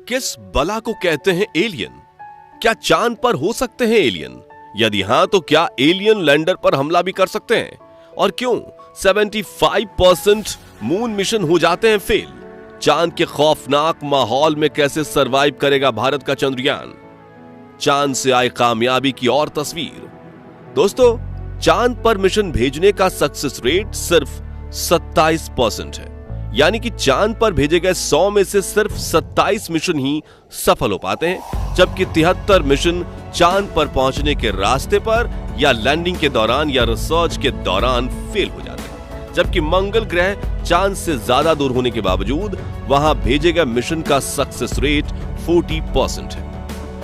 किस बला को कहते हैं एलियन? क्या चांद पर हो सकते हैं एलियन? यदि हां तो क्या एलियन लैंडर पर हमला भी कर सकते हैं? और क्यों 75% मून मिशन हो जाते हैं फेल? चांद के खौफनाक माहौल में कैसे सरवाइव करेगा भारत का चंद्रयान? चांद से आई कामयाबी की और तस्वीर। दोस्तों, चांद पर मिशन भेजने का सक्सेस रेट सिर्फ 27% है। यानी कि चांद पर भेजे गए 100 में से सिर्फ 27 मिशन ही सफल हो पाते हैं, जबकि 73 मिशन चांद पर पहुंचने के रास्ते पर या लैंडिंग के दौरान या रिसर्च के दौरान फेल हो जाते हैं। जबकि मंगल ग्रह चांद से ज्यादा दूर होने के बावजूद वहां भेजे गए मिशन का सक्सेस रेट 40% है।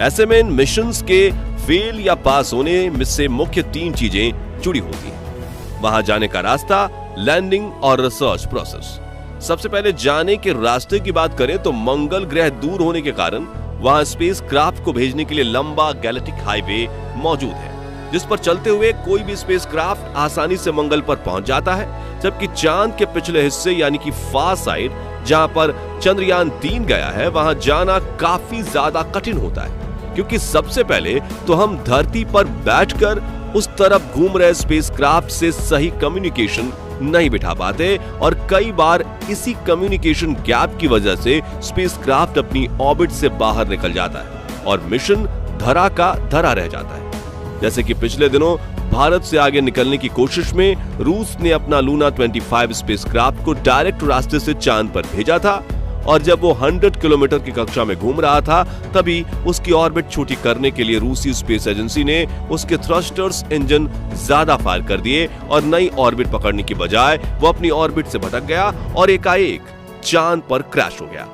ऐसे में इन मिशंस के फेल या पास होने में से मुख्य 3 चीजें जुड़ी होती हैं। वहां जाने का रास्ता, लैंडिंग और रिसर्च प्रोसेस। सबसे पहले जाने के रास्ते की बात करें तो मंगल ग्रह दूर होने के कारण वहां स्पेस क्राफ्ट को भेजने के लिए लंबा गैलेक्टिक हाईवे मौजूद है, जिस पर चलते हुए कोई भी स्पेस क्राफ्ट आसानी से मंगल पर पहुंच जाता है। जबकि चांद के पिछले हिस्से यानी कि फार साइड, जहां पर चंद्रयान 3 गया है, वहां जाना काफी ज्यादा कठिन होता है, क्योंकि सबसे पहले तो हम धरती पर बैठकर उस तरफ घूम रहे स्पेस क्राफ्ट से सही कम्युनिकेशन नहीं बिठा पाते और कई बार इसी कम्युनिकेशन गैप की वजह से स्पेसक्राफ्ट अपनी ऑर्बिट से बाहर निकल जाता है और मिशन धरा का धरा रह जाता है। जैसे कि पिछले दिनों भारत से आगे निकलने की कोशिश में रूस ने अपना लूना 25 स्पेसक्राफ्ट को डायरेक्ट रास्ते से चांद पर भेजा था, और जब वो 100 किलोमीटर की कक्षा में घूम रहा था तभी उसकी ऑर्बिट छोटी करने के लिए रूसी स्पेस एजेंसी ने उसके थ्रस्टर्स इंजन ज्यादा फायर कर दिए और नई ऑर्बिट पकड़ने की बजाय वो अपनी ऑर्बिट से भटक गया और एकाएक चांद पर क्रैश हो गया।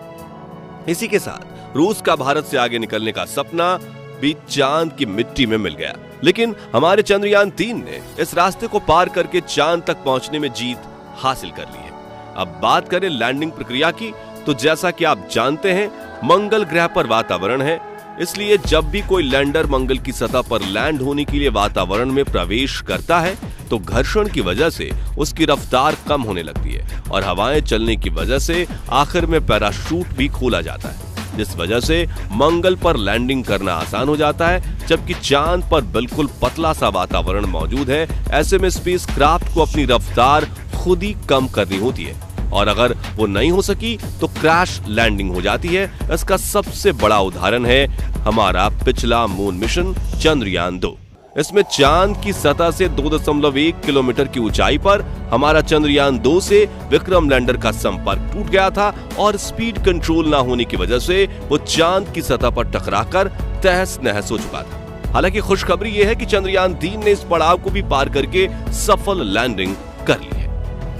इसी के साथ रूस का भारत से आगे निकलने का सपना भी चांद की मिट्टी में मिल गया। लेकिन हमारे चंद्रयान 3 ने इस रास्ते को पार करके चांद तक पहुंचने में जीत हासिल कर ली है। अब बात करें लैंडिंग प्रक्रिया की, तो जैसा कि आप जानते हैं मंगल ग्रह पर वातावरण है, इसलिए जब भी कोई लैंडर मंगल की सतह पर लैंड होने के लिए वातावरण में प्रवेश करता है तो घर्षण की वजह से उसकी रफ्तार कम होने लगती है और हवाएं चलने की वजह से आखिर में पैराशूट भी खोला जाता है, जिस वजह से मंगल पर लैंडिंग करना आसान हो जाता है। जबकि चांद पर बिल्कुल पतला सा वातावरण मौजूद है, ऐसे में स्पेस क्राफ्ट को अपनी रफ्तार खुद ही कम करनी होती है और अगर वो नहीं हो सकी तो क्रैश लैंडिंग हो जाती है। इसका सबसे बड़ा उदाहरण है हमारा पिछला मून मिशन चंद्रयान 2। इसमें चांद की सतह से 2.1 किलोमीटर की ऊंचाई पर हमारा चंद्रयान 2 से विक्रम लैंडर का संपर्क टूट गया था और स्पीड कंट्रोल ना होने की वजह से वो चांद की सतह पर टकराकर तहस नहस हो चुका था। हालांकि खुशखबरी यह है कि चंद्रयान 3 ने इस पड़ाव को भी पार करके सफल लैंडिंग कर ली है।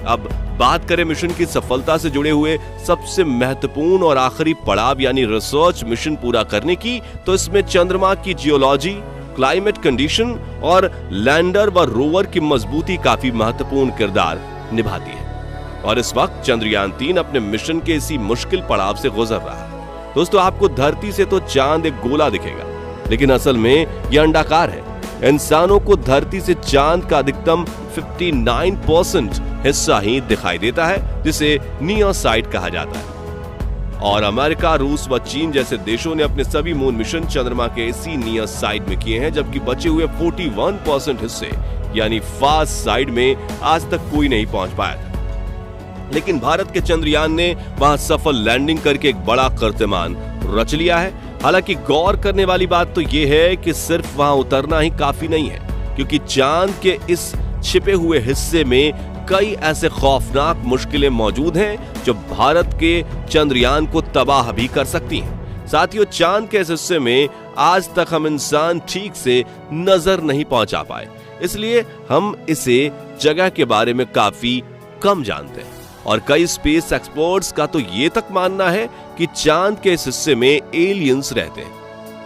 अब बात करें मिशन की सफलता से जुड़े हुए सबसे महत्वपूर्ण और आखिरी पड़ाव यानी रिसर्च मिशन पूरा करने की, तो इसमें चंद्रमा की जियोलॉजी, क्लाइमेट कंडीशन और लैंडर व रोवर की मजबूती काफी महत्वपूर्ण किरदार निभाती है। और इस वक्त चंद्रयान 3 अपने मिशन के इसी मुश्किल पड़ाव से गुजर रहा है। दोस्तों, आपको धरती से तो चांद एक गोला दिखेगा, लेकिन असल में यह अंडाकार है। इंसानों को धरती से चांद का अधिकतम 59% हिस्सा ही दिखाई देता है, जिसे नियर साइड कहा जाता है। और अमेरिका, रूस व चीन जैसे देशों ने अपने सभी मून मिशन चंद्रमा के इसी नियर साइड में किए हैं, जबकि बचे हुए 41% हिस्से यानी फार साइड में आज तक कोई नहीं पहुंच पाया था। लेकिन भारत के चंद्रयान ने वहां सफल लैंडिंग करके एक बड़ा कीर्तिमान रच लिया है। हालांकि गौर करने वाली बात तो यह है कि सिर्फ वहां उतरना ही काफी नहीं है, क्योंकि चांद के इस छिपे हुए हिस्से में कई ऐसे खौफनाक मुश्किलें मौजूद हैं जो भारत के चंद्रयान को तबाह भी कर सकती हैं। साथियों, चांद के इस हिस्से में आज तक हम इंसान ठीक से नजर नहीं पहुंचा पाए, इसलिए हम इसे जगह के बारे में काफी कम जानते हैं। और कई स्पेस एक्सपर्ट्स का तो ये तक मानना है कि चांद के इस हिस्से में एलियंस रहते हैं,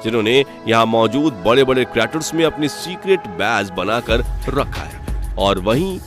जिन्होंने यहां मौजूद बड़े बड़े क्रैटर्स में अपनी सीक्रेट बेस बनाकर रखा है और वहीं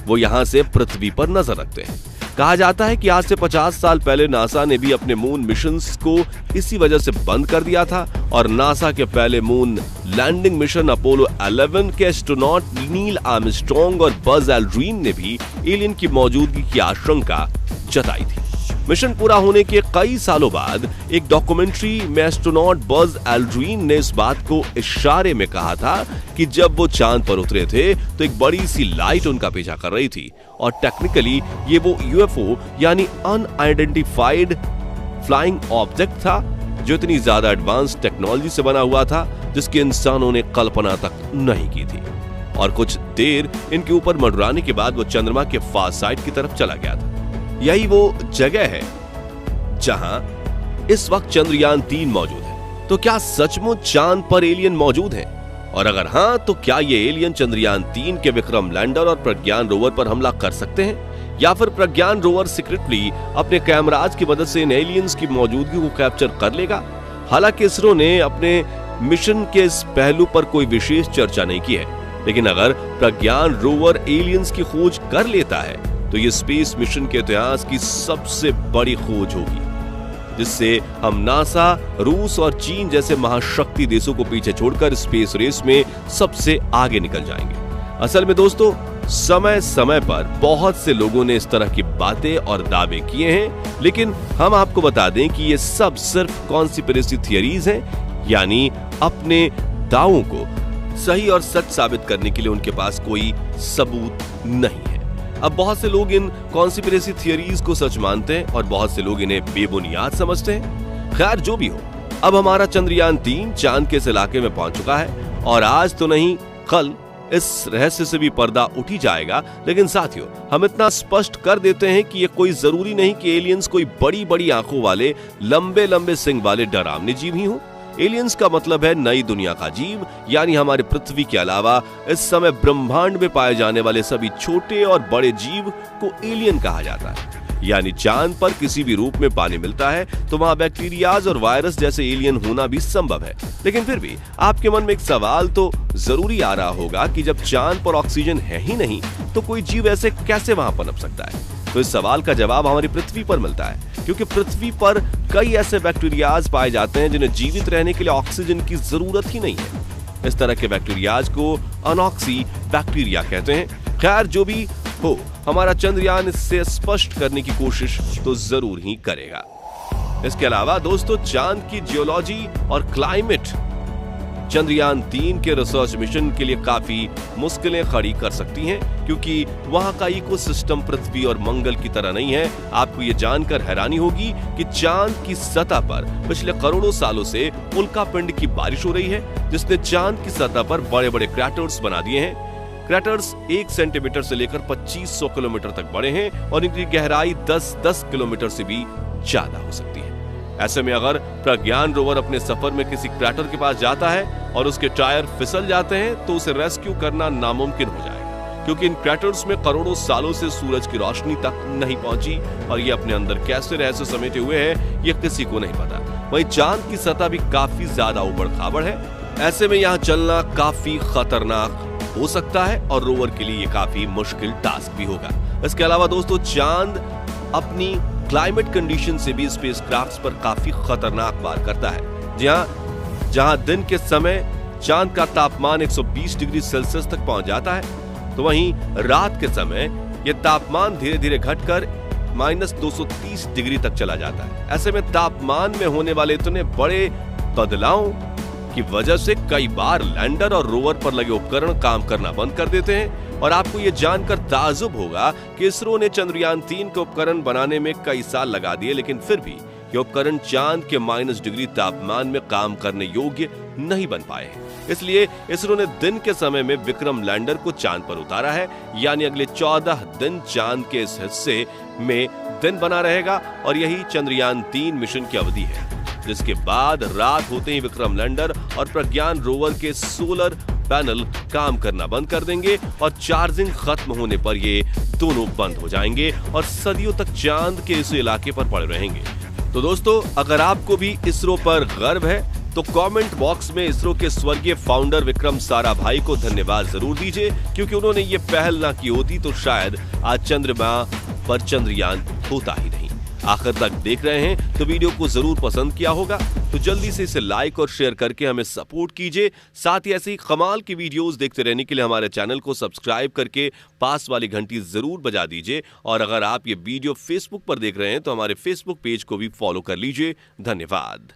वो यहां से पृथ्वी पर नजर रखते हैं। कहा जाता है कि आज से 50 साल पहले नासा ने भी अपने मून मिशंस को इसी वजह से बंद कर दिया था और नासा के पहले मून लैंडिंग मिशन अपोलो 11 के एस्ट्रोनॉट नील आर्मस्ट्रॉन्ग और बज एल्ड्रिन ने भी एलियन की मौजूदगी की आशंका जताई थी। मिशन पूरा होने के कई सालों बाद एक डॉक्यूमेंट्री में एस्ट्रोनॉट बज एल्ड्रिन ने इस बात को इशारे में कहा था कि जब वो चांद पर उतरे थे तो एक बड़ी सी लाइट उनका पीछा कर रही थी और टेक्निकली ये वो यूएफओ यानी अनआइडेंटिफाइड फ्लाइंग ऑब्जेक्ट था जो इतनी ज्यादा एडवांस टेक्नोलॉजी से बना हुआ था जिसकी इंसानों ने कल्पना तक नहीं की थी। और कुछ देर इनके ऊपर मंडराने के बाद वो चंद्रमा के फार साइड की तरफ चला गया था। यही वो जगह है जहां इस वक्त चंद्रयान 3 मौजूद है। तो क्या सचमुच चांद पर एलियन मौजूद हैं? और अगर हां तो क्या ये एलियन चंद्रयान 3 के विक्रम लैंडर और प्रज्ञान रोवर पर हमला कर सकते हैं, या फिर प्रज्ञान रोवर सीक्रेटली अपने कैमराज की मदद से इन एलियंस की मौजूदगी को कैप्चर कर लेगा? हालांकि इसरो ने अपने मिशन के इस पहलू पर कोई विशेष चर्चा नहीं की है, लेकिन अगर प्रज्ञान रोवर एलियंस की खोज कर लेता है तो ये स्पेस मिशन के इतिहास की सबसे बड़ी खोज होगी, जिससे हम नासा, रूस और चीन जैसे महाशक्ति देशों को पीछे छोड़कर स्पेस रेस में सबसे आगे निकल जाएंगे। असल में दोस्तों, समय समय पर बहुत से लोगों ने इस तरह की बातें और दावे किए हैं, लेकिन हम आपको बता दें कि ये सब सिर्फ कॉन्स्पिरेसी थियरीज हैं, यानी अपने दावों को सही और सच साबित करने के लिए उनके पास कोई सबूत नहीं है। अब बहुत से लोग इन कॉन्स्पिरेसी थियरीज को सच मानते हैं और बहुत से लोग इन्हें बेबुनियाद समझते हैं। खैर जो भी हो, अब हमारा चंद्रयान 3 चांद के इस इलाके में पहुंच चुका है और आज तो नहीं कल इस रहस्य से भी पर्दा उठ ही जाएगा। लेकिन साथियों, हम इतना स्पष्ट कर देते हैं कि ये कोई जरूरी नहीं कि एलियंस कोई बड़ी बड़ी आंखों वाले लंबे लंबे सिंग वाले डरावने जीव ही हों। एलियंस का मतलब है नई दुनिया का जीव, यानी हमारे पृथ्वी के अलावा इस समय ब्रह्मांड में पाए जाने वाले सभी छोटे और बड़े जीव को एलियन कहा जाता है। यानी चांद पर किसी भी रूप में पानी मिलता है तो वहां बैक्टीरियाज और वायरस जैसे एलियन होना भी संभव है। लेकिन फिर भी आपके मन में एक सवाल तो जरूरी आ रहा होगा कि जब चांद पर ऑक्सीजन है ही नहीं तो कोई जीव ऐसे कैसे वहां पनप सकता है? तो इस सवाल का जवाब हमारी पृथ्वी पर मिलता है, क्योंकि पृथ्वी पर कई ऐसे बैक्टीरियाज पाए जाते हैं जिन्हें जीवित रहने के लिए ऑक्सीजन की जरूरत ही नहीं है। इस तरह के बैक्टीरियाज को अनॉक्सी बैक्टीरिया कहते हैं। खैर जो भी हो, हमारा चंद्रयान इससे स्पष्ट करने की कोशिश तो जरूर ही करेगा। इसके अलावा दोस्तों, चांद की जियोलॉजी और क्लाइमेट चंद्रयान 3 के रिसर्च मिशन के लिए काफी मुश्किलें खड़ी कर सकती हैं, क्योंकि वहां का इकोसिस्टम पृथ्वी और मंगल की तरह नहीं है। आपको ये जानकर हैरानी होगी कि चांद की सतह पर पिछले करोड़ों सालों से उल्कापिंड की बारिश हो रही है, जिसने चांद की सतह पर बड़े बड़े क्रैटर्स बना दिए हैं। क्रैटर्स 1 सेंटीमीटर से लेकर 2500 किलोमीटर तक बड़े हैं और इनकी गहराई 10-10 किलोमीटर से भी ज्यादा हो सकती है। ऐसे में अगर प्रज्ञान रोवर अपने सफर में किसी क्रैटर के पास जाता है और उसके टायर फिसल जाते हैं तो उसे रेस्क्यू करना नामुमकिन हो जाएगा, क्योंकि इन क्रैटर्स में करोड़ों सालों से सूरज की रोशनी तक नहीं पहुंची और ये अपने अंदर कैसे रहस्य समेटे हुए हैं ये किसी को नहीं पता। वहीं चांद की सतह भी काफी ज्यादा उबड़ खाबड़ है। ऐसे में यहाँ चलना काफी खतरनाक हो सकता है और रोवर के लिए ये काफी मुश्किल टास्क भी होगा। इसके अलावा दोस्तों, चांद अपनी क्लाइमेट कंडीशन से भी स्पेसक्राफ्ट्स पर काफी खतरनाक वार करता है। जहां दिन के समय चांद का तापमान 120 डिग्री सेल्सियस तक पहुंच जाता है, तो वहीं रात के समय यह तापमान धीरे धीरे घटकर -230 डिग्री तक चला जाता है। ऐसे में तापमान में होने वाले इतने बड़े बदलावों की वजह से कई बार लैंडर और रोवर पर लगे उपकरण काम करना बंद कर देते हैं। और आपको यह जानकर ताज्जुब होगा कि इसरो ने चंद्रयान 3 के उपकरण बनाने में कई साल लगा दिए, लेकिन फिर भी ये उपकरण चांद के -डिग्री तापमान में काम करने योग्य नहीं बन पाए हैं। इसलिए इसरो ने दिन के समय में विक्रम लैंडर को चांद पर उतारा है, यानी अगले 14 दिन चांद के इस हिस्से में दिन बना रहेगा और यही चंद्रयान 3 मिशन की अवधि है, जिसके बाद रात होते ही विक्रम लैंडर और प्रज्ञान रोवर के सोलर पैनल काम करना बंद कर देंगे और चार्जिंग खत्म होने पर ये दोनों बंद हो जाएंगे और सदियों तक चांद के इस इलाके पर पड़े रहेंगे। तो दोस्तों, अगर आपको भी इसरो पर गर्व है तो कमेंट बॉक्स में इसरो के स्वर्गीय फाउंडर विक्रम साराभाई को धन्यवाद जरूर दीजिए, क्योंकि उन्होंने ये पहल ना की होती तो शायद आज चंद्रमा पर चंद्रयान होता ही नहीं। आखिर तक देख रहे हैं तो वीडियो को जरूर पसंद किया होगा, तो जल्दी से इसे लाइक और शेयर करके हमें सपोर्ट कीजिए। साथ ही ऐसी ही कमाल की वीडियोस देखते रहने के लिए हमारे चैनल को सब्सक्राइब करके पास वाली घंटी जरूर बजा दीजिए। और अगर आप ये वीडियो फेसबुक पर देख रहे हैं तो हमारे फेसबुक पेज को भी फॉलो कर लीजिए। धन्यवाद।